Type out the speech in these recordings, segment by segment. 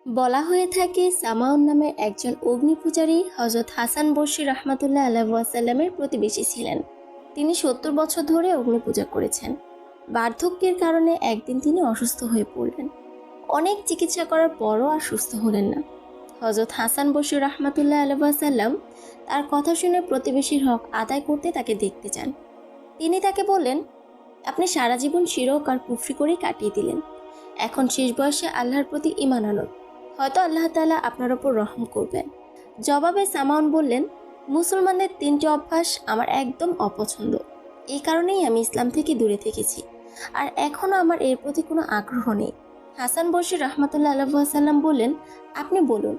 বলা হয়ে থাকে সামাউন নামের একজন অগ্নি পূজারী হজরত হাসান বসরি রহমাতুল্লাহ আলাইহি ওয়াসাল্লামের প্রতিবেশী ছিলেন। তিনি ৭০ বছর ধরে অগ্নি পূজা করেছেন। বার্ধক্যের কারণে একদিন তিনি অসুস্থ হয়ে পড়লেন। অনেক চিকিৎসা করার পরও আর সুস্থ হলেন না। হজরত হাসান বসরি রহমাতুল্লাহ আলাইহি ওয়াসাল্লাম তার কথা শুনে প্রতিবেশীর হক আদায় করতে তাকে দেখতে চান। তিনি তাকে বললেন, আপনি সারা জীবন শিরক আর কুফরি করেই কাটিয়ে দিলেন। এখন শেষ বয়সে আল্লাহর প্রতি ঈমান আনুন, হয়তো আল্লাহ তাআলা আপনার ওপর রহম করবেন। জবাবে সামাউন বললেন, মুসলমানদের ৩টি অভ্যাস আমার একদম অপছন্দ। এই কারণেই আমি ইসলাম থেকে দূরে থেকেছি, আর এখনও আমার এর প্রতি কোনো আগ্রহ নেই। হাসান বসরি রহমাতুল্লাহ আলাইহি ওয়াসাল্লাম বললেন, আপনি বলুন,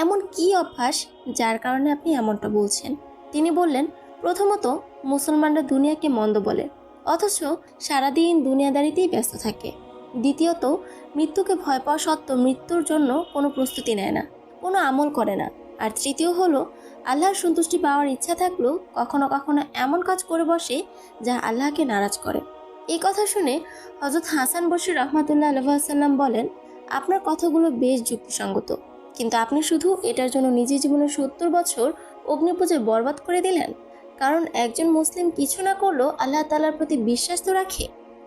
এমন কি অভ্যাস যার কারণে আপনি এমনটা বলছেন? তিনি বললেন, প্রথমত, মুসলমানরা দুনিয়াকে মন্দ বলে, অথচ সারাদিন দুনিয়াদারিতেই ব্যস্ত থাকে। দ্বিতীয়ত, মৃত্যুকে ভয় পাওয়া সত্ত্বেও মৃত্যুর জন্য কোনো প্রস্তুতি নেয় না, কোনো আমল করে না। আর তৃতীয় হলো, আল্লাহর সন্তুষ্টি পাওয়ার ইচ্ছা থাকলেও কখনো কখনো এমন কাজ করে বসে যা আল্লাহকে নারাজ করে। এই কথা শুনে হযরত হাসান বসরি রহমাতুল্লাহ আলাইহি ওয়াসাল্লাম বলেন, আপনার কথাগুলো বেশ যুক্তিসঙ্গত, কিন্তু আপনি শুধু এটার জন্য নিজের জীবনের ৭০ বছর অগ্নিপূজায় বরবাদ করে দিলেন। কারণ একজন মুসলিম কিছু না করলেও আল্লাহ তাআলার প্রতি বিশ্বাস তো রাখে।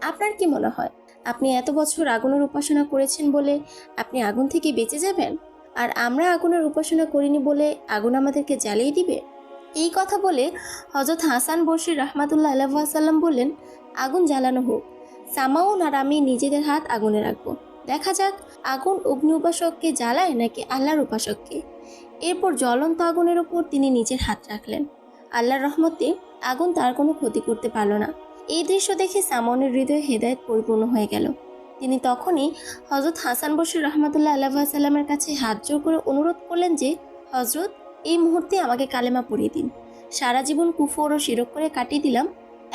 আপনার কি মনে হয় আপনি এত বছর আগুনের উপাসনা করেছেন বলে আপনি আগুন থেকে বেঁচে যাবেন? আর আমরা আগুনের উপাসনা করিনি বলে আগুন আমাদেরকে জ্বালিয়ে দিবে? এই কথা বলে হযরত হাসান বসরি রহমাতুল্লাহ আলাইহি ওয়াসাল্লাম বললেন, আগুন জ্বালানো হোক, সামাউন আর আমি নিজেদের হাত আগুনে রাখবো। দেখা যাক আগুন অগ্নি উপাসককে জ্বালায় নাকি আল্লাহর উপাসককে। এরপর জ্বলন্ত আগুনের ওপর তিনি নিজের হাত রাখলেন। আল্লাহর রহমতে আগুন তার কোনো ক্ষতি করতে পারল না। এই দৃশ্য দেখে সামাউনের হৃদয়ে হেদায়েত পরিপূর্ণ হয়ে গেল। তিনি তখনই হযরত হাসান বসরি রহমাতুল্লাহ আলাইহি ওয়াসাল্লামের কাছে হাত জোড় করে অনুরোধ করলেন যে, হযরত, এই মুহূর্তে আমাকে কালেমা পড়িয়ে দিন। সারা জীবন কুফর ও শিরক করে কাটিয়ে দিলাম,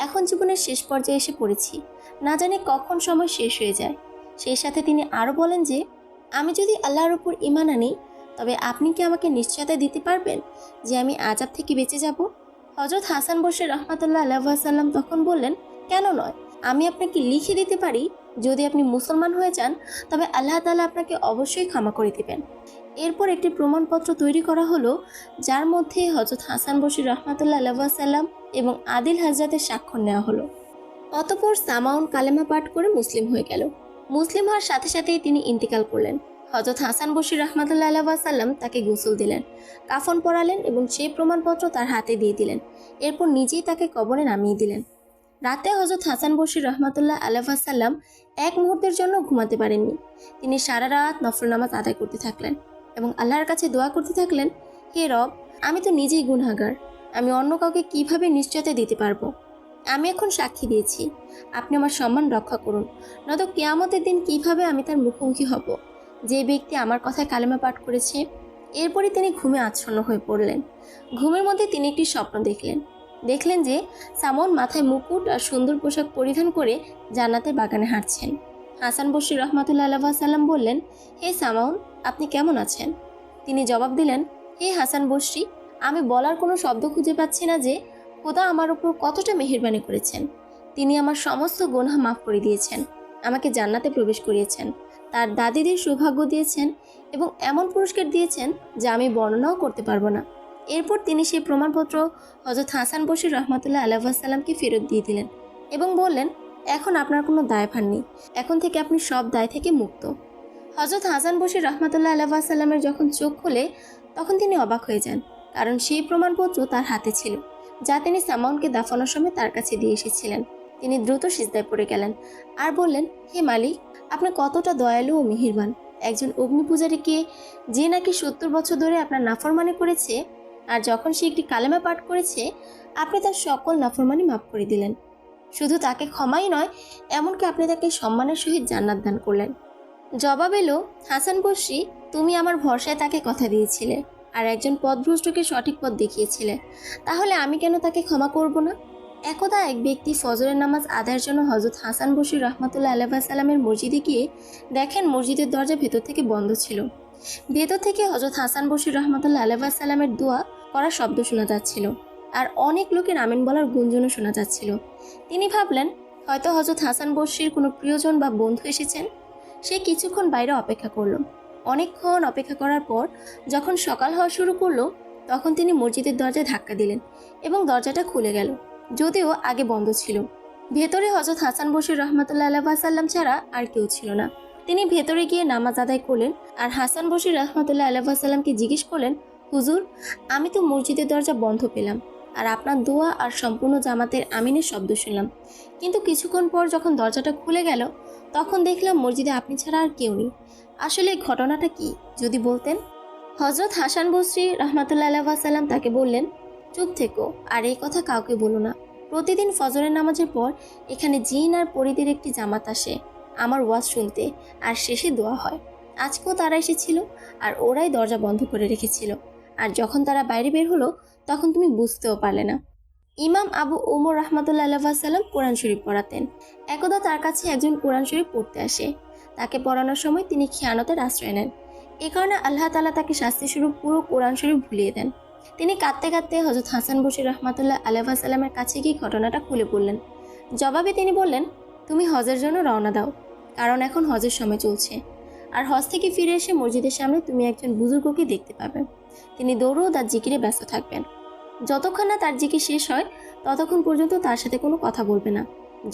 এখন জীবনের শেষ পর্যায়ে এসে পড়েছি, না জানি কখন সময় শেষ হয়ে যায়। সেই সাথে তিনি আরও বলেন যে, আমি যদি আল্লাহর উপর ঈমান আনি, তবে আপনি কি আমাকে নিশ্চয়তা দিতে পারবেন যে আমি আযাব থেকে বেঁচে যাব? হযরত হাসান বসরি রহমাতুল্লাহ আলাইহি ওয়াসাল্লাম তখন বললেন, কেন নয়, আমি আপনাকে লিখে দিতে পারি, যদি আপনি মুসলমান হয়ে যান তবে আল্লাহ তাআলা আপনাকে অবশ্যই ক্ষমা করে দিবেন। এরপর একটি প্রমাণপত্র তৈরি করা হলো, যার মধ্যে হযরত হাসান বসরি রহমাতুল্লাহ আলাইহি ওয়াসাল্লাম এবং আদিল হাজরাতের স্বাক্ষর নেওয়া হলো। অতঃপর সামাউন কালেমা পাঠ করে মুসলিম হয়ে গেল। মুসলিম হওয়ার সাথে সাথেই তিনি ইন্তেকাল করলেন। হযরত হাসান বসরি রহমাতুল্লাহ আলাইহি ওয়াসাল্লাম তাকে গোসল দিলেন, কাফন পরালেন এবং সেই প্রমাণপত্র তার হাতে দিয়ে দিলেন। এরপর নিজেই তাকে কবরে নামিয়ে দিলেন। রাতে হযরত হাসান বসরি রহমাতুল্লাহ আলাইহি ওয়াসাল্লাম এক মুহূর্তের জন্য ঘুমাতে পারেননি। তিনি সারা রাত নফল নামাজ আদায় করতে থাকলেন এবং আল্লাহর কাছে দোয়া করতে থাকলেন, হে রব, আমি তো নিজেই গুনাহগার, আমি অন্য কাউকে কিভাবে নিশ্চয়তা দিতে পারবো? আমি এখন সাক্ষী দিয়েছি, আপনি আমার সম্মান রক্ষা করুন, নয়তো কিয়ামতের দিন কিভাবে আমি তার মুখোমুখি হব, যে ব্যক্তি আমার কথায় কালেমা পাঠ করেছে। এরপরে তিনি ঘুমে আচ্ছন্ন হয়ে পড়লেন। ঘুমের মধ্যে তিনি একটি স্বপ্ন দেখলেন যে সামাউন মাথায় মুকুট আর সুন্দর পোশাক পরিধান করে জান্নাতের বাগানে হাঁটছেন। হাসান বসরি রহমাতুল্লাহ আলাইহি ওয়াসাল্লাম বললেন, হে সামাউন, আপনি কেমন আছেন? তিনি জবাব দিলেন, হে হাসান বসরি, আমি বলার কোনো শব্দ খুঁজে পাচ্ছি না যে খোদা আমার উপর কতটা মেহেরবানি করেছেন। তিনি আমার সমস্ত গুনাহ মাফ করে দিয়েছেন, আমাকে জান্নাতে প্রবেশ করিয়েছেন, তার দাদিদের সৌভাগ্য দিয়েছেন এবং এমন পুরস্কার দিয়েছেন যা আমি বর্ণনাও করতে পারবো না। এরপর তিনি সেই প্রমাণপত্র হযরত হাসান বসরি রহমাতুল্লাহ আলাইহি ওয়াসাল্লামকে ফেরত দিয়ে দিলেন এবং বললেন, এখন আপনার কোনো দায়ভার নেই, এখন থেকে আপনি সব দায় থেকে মুক্ত। হযরত হাসান বসরি রহমাতুল্লাহ আলাইহি ওয়াসাল্লামের যখন চোখ খোলে, তখন তিনি অবাক হয়ে যান, কারণ সেই প্রমাণপত্র তার হাতে ছিল, যা তিনি সামাউনকে দাফনের সময় তার কাছে দিয়ে এসেছিলেন। তিনি দ্রুত সিজদায় পড়ে গেলেন আর বললেন, হে মালিক, আপনি কতটা দয়ালু ও মেহেরবান। একজন অগ্নি পূজারীকে, যে নাকি ৭০ বছর ধরে আপনার নাফরমানি করেছে, আর যখন সে একটি কালেমা পাঠ করেছে, আপনি তার সকল নাফরমানি মাফ করে দিলেন। শুধু তাকে ক্ষমাই নয়, এমনকি আপনি তাকে সম্মানের সহিত জান্নাত দান করলেন। জবাব এলো, হাসান বসরি, তুমি আমার ভরসায় তাকে কথা দিয়েছিলে আর একজন পথভ্রষ্টকে সঠিক পথ দেখিয়েছিলে, তাহলে আমি কেন তাকে ক্ষমা করব না? একদা এক ব্যক্তি ফজরের নামাজ আদায়ের জন্য হযরত হাসান বসরি রহমাতুল্লাহ আলাইহি ওয়াসাল্লামের মসজিদে গিয়ে দেখেন মসজিদের দরজা ভেতর থেকে বন্ধ ছিল। ভেতর থেকে হযরত হাসান বসরি রহমাতুল্লাহ আলাইহি ওয়াসাল্লামের দোয়া করার শব্দ শোনা যাচ্ছিল আর অনেক লোকের আমিন বলার গুঞ্জনও শোনা যাচ্ছিল। তিনি ভাবলেন, হয়তো হযরত হাসান বসরির কোনো প্রিয়জন বা বন্ধু এসেছেন। সে কিছুক্ষণ বাইরে অপেক্ষা করল। অনেকক্ষণ অপেক্ষা করার পর যখন সকাল হওয়া শুরু করলো, তখন তিনি মসজিদের দরজায় ধাক্কা দিলেন এবং দরজাটা খুলে গেল, যদিও আগে বন্ধ ছিল। ভেতরে হযরত হাসান বসরি রহমতুল্লাহ আলাইহি ওয়াসাল্লাম ছাড়া আর কেউ ছিল না। তিনি ভেতরে গিয়ে নামাজ আদায় করলেন আর হাসান বসরি রহমতুল্লাহ আলাইহি ওয়াসাল্লামকে জিজ্ঞেস করলেন, হুজুর, আমি তো মসজিদের দরজা বন্ধ পেলাম আর আপনার দোয়া আর সম্পূর্ণ জামাতের আমিনের শব্দ শুনলাম, কিন্তু কিছুক্ষণ পর যখন দরজাটা খুলে গেল তখন দেখলাম মসজিদে আপনি ছাড়া আর কেউ নেই। আসলে ঘটনাটা কি যদি বলতেন? হযরত হাসান বসরি রহমতুল্লাহ আলাইহি ওয়াসাল্লাম তাকে বললেন, চুপ থেকো আর এই কথা কাউকে বলো না। প্রতিদিন ফজরের নামাজের পর এখানে জিন আর পরীদের একটি জামাত আসে আমার ওয়াজ শুনতে, আর শেষে দোয়া হয়। আজকেও তারা এসেছিল আর ওরাই দরজা বন্ধ করে রেখেছিল, আর যখন তারা বাইরে বের হলো তখন তুমি বুঝতেও পারলে না। ইমাম আবু ওমর রহমতুল্লাহ আলাইহি ওয়াসাল্লাম কোরআন শরীফ পড়াতেন। একদা তার কাছে একজন কোরআন শরীফ পড়তে আসে। তাকে পড়ানোর সময় তিনি খেয়ানতের আশ্রয় নেন। এ কারণে আল্লাহ তাআলা তাকে শাস্তিস্বরূপ পুরো কোরআন শরীফ ভুলিয়ে দেন। তিনি কাঁদতে কাঁদতে হযরত হাসান বসরি রহমতুল্লাহ আলাইহি ওয়াসাল্লামের কাছে গিয়ে ঘটনাটা খুলে বললেন। জবাবে তিনি বললেন, তুমি হজের জন্য রওনা দাও, কারণ এখন হজের সময় চলছে, আর হজ থেকে ফিরে এসে মসজিদের সামনে তুমি একজন বুজুর্গকে দেখতে পাবে। তিনি দরুদ আর জিকিরে ব্যস্ত থাকবেন। যতক্ষণ না তার জিকির শেষ হয় ততক্ষণ পর্যন্ত তার সাথে কোনো কথা বলবে না।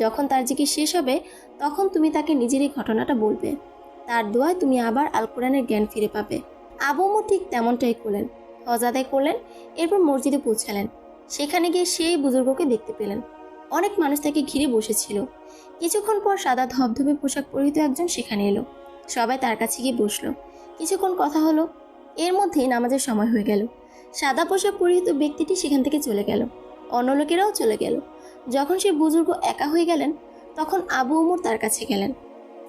যখন তার জিকির শেষ হবে তখন তুমি তাকে নিজের এই ঘটনাটা বলবে। তার দোয়ায় তুমি আবার আল কোরআনের জ্ঞান ফিরে পাবে। আবু ওমর ঠিক তেমনটাই করলেন। হজ আদায় করলেন, এরপর মসজিদে পৌঁছালেন। সেখানে গিয়ে সেই বুজুর্গকে দেখতে পেলেন। অনেক মানুষ তাকে ঘিরে বসেছিল। কিছুক্ষণ পর সাদা ধবধবে পোশাক পরিহিত একজন সেখানে এলো। সবাই তার কাছে গিয়ে বসলো। কিছুক্ষণ কথা হলো, এর মধ্যেই নামাজের সময় হয়ে গেল। সাদা পোশাক পরিহিত ব্যক্তিটি সেখান থেকে চলে গেল। অন্য লোকেরাও চলে গেল। যখন সে বুজুর্গ একা হয়ে গেলেন তখন আবু ওমর তার কাছে গেলেন।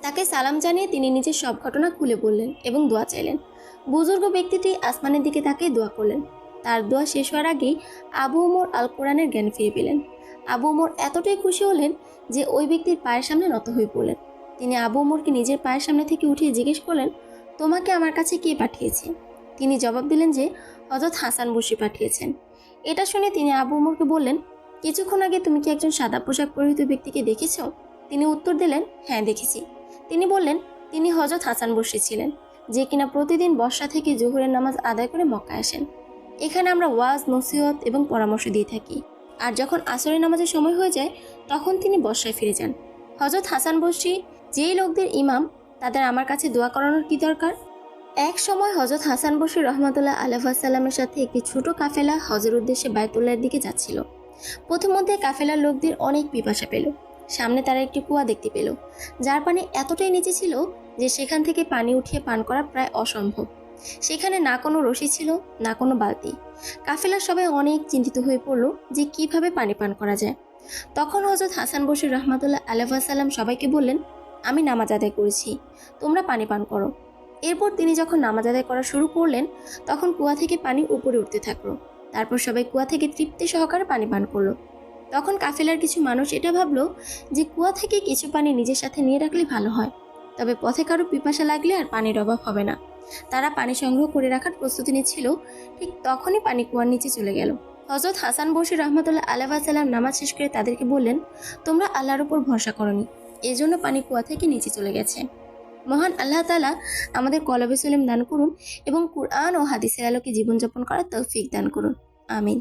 তাকে সালাম জানিয়ে তিনি নিজের সব ঘটনা খুলে বললেন এবং দোয়া চাইলেন। বুজুর্গ ব্যক্তিটি আসমানের দিকে তাকিয়ে দোয়া করলেন। তার দোয়া শেষ হওয়ার আগেই আবু ওমর আল কোরআনের জ্ঞান ফিরে পেলেন। আবু ওমর এতটাই খুশি হলেন যে ওই ব্যক্তির পায়ের সামনে নত হয়ে পড়লেন। তিনি আবু ওমরকে নিজের পায়ের সামনে থেকে উঠিয়ে জিজ্ঞেস করলেন, তোমাকে আমার কাছে কে পাঠিয়েছে? তিনি জবাব দিলেন যে হযরত হাসান বসরি পাঠিয়েছেন। এটা শুনে তিনি আবু ওমরকে বললেন, কিছুক্ষণ আগে তুমি কি একজন সাদা পোশাক পরিহিত ব্যক্তিকে দেখেছ? তিনি উত্তর দিলেন, হ্যাঁ দেখেছি। তিনি বললেন, তিনি হযরত হাসান বসরি ছিলেন, যে কিনা প্রতিদিন বর্ষা থেকে জোহরের নামাজ আদায় করে মক্কায় আসেন। এখানে আমরা ওয়াজ, নসিহত এবং পরামর্শ দিয়ে থাকি, আর যখন আসরের নামাজের সময় হয়ে যায় তখন তিনি বর্ষায় ফিরে যান। হযরত হাসান বসরি যেই লোকদের ইমাম, তাদের আমার কাছে দোয়া করানোর কি দরকার? এক সময় হযরত হাসান বসরি রহমতুল্লাহ আলাইহি ওয়াসাল্লামের সাথে একটি ছোট কাফেলা হজের উদ্দেশ্যে বায়তুল্লাহর দিকে যাচ্ছিল। প্রথমধ্যে কাফেলার লোকদের অনেক পিপাসা পেল। সামনে তারা একটি কুয়া দেখতে পেল, যার পানি এতটাই নিচে ছিল যে সেখান থেকে পানি উঠিয়ে পান করা প্রায় অসম্ভব। সেখানে না কোনো রশি ছিল, না কোনো বালতি। কাফেলার সবাই অনেক চিন্তিত হয়ে পড়ল যে কিভাবে পানি পান করা যায়। তখন হযরত হাসান বসরি রহমতুল্লাহ আলাইহি ওয়াসাল্লাম সবাইকে বললেন, আমি নামাজ আদায় করেছি, তোমরা পানি পান করো। এরপর তিনি যখন নামাজ আদায় করা শুরু করলেন তখন কুয়া থেকে পানি উপরে উঠতে থাকলো। তারপর সবাই কুয়া থেকে তৃপ্তি সহকারে পানি পান করলো। তখন কাফেলার কিছু মানুষ এটা ভাবলো যে কুয়া থেকে কিছু পানি নিজের সাথে নিয়ে রাখলে ভালো হয়, তবে পথে কারো পিপাসা লাগলে আর পানির অভাব হবে না। তারা পানি সংগ্রহ করে রাখার প্রস্তুতি নিচ্ছিল, ঠিক তখনই পানি কুয়ার নিচে চলে গেল। হযরত হাসান বসরি রহমতুল্লাহ আলাইহি ওয়াসাল্লাম নামাজ শেষ করে তাদেরকে বললেন, তোমরা আল্লাহর উপর ভরসা করনি, এজন্য পানি কুয়া থেকে নিচে চলে গেছে। মহান আল্লাহ তাআলা আমাদের কলবে সলিম দান করুন এবং কুরআন ও হাদিসের আলোকে জীবনযাপন করার তৌফিক দান করুন। আমিন।